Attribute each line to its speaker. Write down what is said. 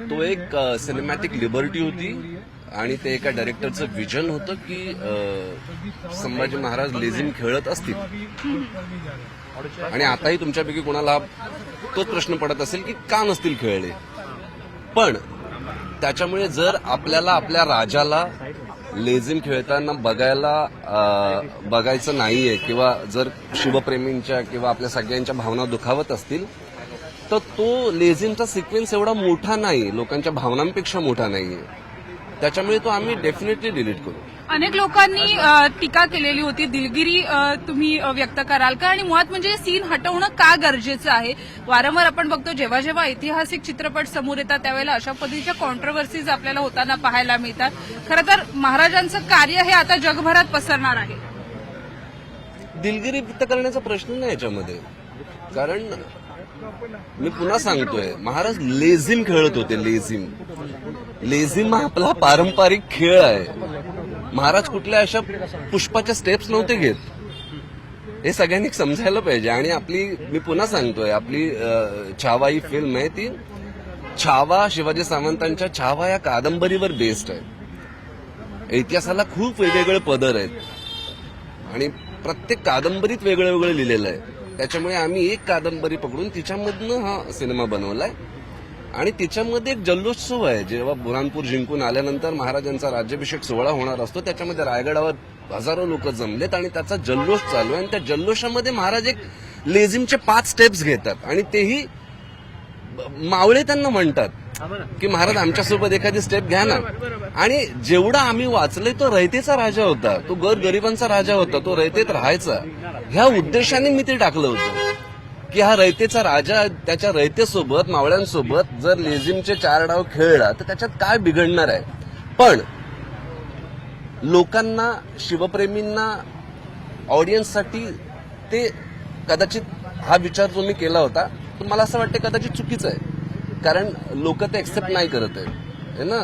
Speaker 1: तो एक cinematic liberty होती आणि ते एका डायरेक्टरचं विजन होतं की संभाजी महाराज लेझिम खेळत असतील. आणि आताही तुमच्यापैकी कोणाला तोच प्रश्न पडत असेल की का नसतील खेळले. पण त्याच्यामुळे जर आपल्याला आपल्या राजाला लेझिम खेळताना बघायचं नाहीये किंवा जर शिवप्रेमींच्या किंवा आपल्या सगळ्यांच्या भावना दुखावत असतील तर तो लेझिमचा सिक्वेन्स एवढा मोठा नाही, लोकांच्या भावनांपेक्षा मोठा नाहीये. त्याच्यामुळे तो आम्ही डेफिनेटली डिलीट करू.
Speaker 2: अनेक लोकांनी टीका केलेली होती, दिलगिरी तुम्ही व्यक्त कराल का? आणि मुळात म्हणजे सीन हटवणं का गरजेचं आहे? वारंवार आपण बघतो जेव्हा जेव्हा ऐतिहासिक चित्रपट समोर येतात त्यावेळेला अशा पद्धतीच्या कॉन्ट्रोव्हर्सीज आपल्याला होताना पाहायला मिळतात. खरं तर महाराजांचं कार्य हे आता जगभरात पसरणार आहे.
Speaker 1: दिलगिरी व्यक्त करण्याचा प्रश्न नाही याच्यामध्ये, कारण मी पुन्हा सांगतोय महाराज लेझिम खेळत होते. लेझिम हा आपला पारंपरिक खेळ आहे. महाराज कुठल्या अशा पुष्पाच्या स्टेप्स नव्हते घेत. हे सगळ्यांनी समजायला पाहिजे. आणि मी पुन्हा सांगतोय आपली छावा ही फिल्म आहे ती छावा शिवाजी सावंतांच्या छावा या कादंबरीवर बेस्ड आहे. इतिहासाला खूप वेगवेगळे पदर आहेत आणि प्रत्येक कादंबरीत वेगळं वेगळं लिहिलेलं आहे. त्याच्यामुळे आम्ही एक कादंबरी पकडून तिच्यामधनं हा सिनेमा बनवलाय आणि तिच्यामध्ये एक जल्लोत्सव आहे. जेव्हा बुऱ्हाणपूर जिंकून आल्यानंतर महाराजांचा राज्याभिषेक सोहळा होणार असतो त्याच्यामध्ये रायगडावर हजारो लोक जमलेत आणि त्याचा जल्लोष चालू आहे. आणि त्या जल्लोषामध्ये महाराज एक लेझिमचे 5 स्टेप्स घेतात आणि तेही मावळे त्यांना म्हणतात की महाराज आमच्यासोबत एखादी स्टेप घ्या ना. आणि जेवढा आम्ही वाचलंय तो रयतेचा राजा होता, तो गरिबांचा राजा होता, तो रयतेत राहायचा. ह्या उद्देशाने मी ते टाकलं होतं की हा रयतेचा राजा त्याच्या रयतेसोबत मावळ्यांसोबत जर लेझिमचे 4 डाव खेळला तर त्याच्यात काय बिघडणार आहे. पण लोकांना, शिवप्रेमींना, ऑडियन्ससाठी ते कदाचित हा विचार जो मी केला होता तो मला असं वाटतं कदाचित चुकीचा आहे. कारण लोक ते एक्सेप्ट नाही करत आहे ना.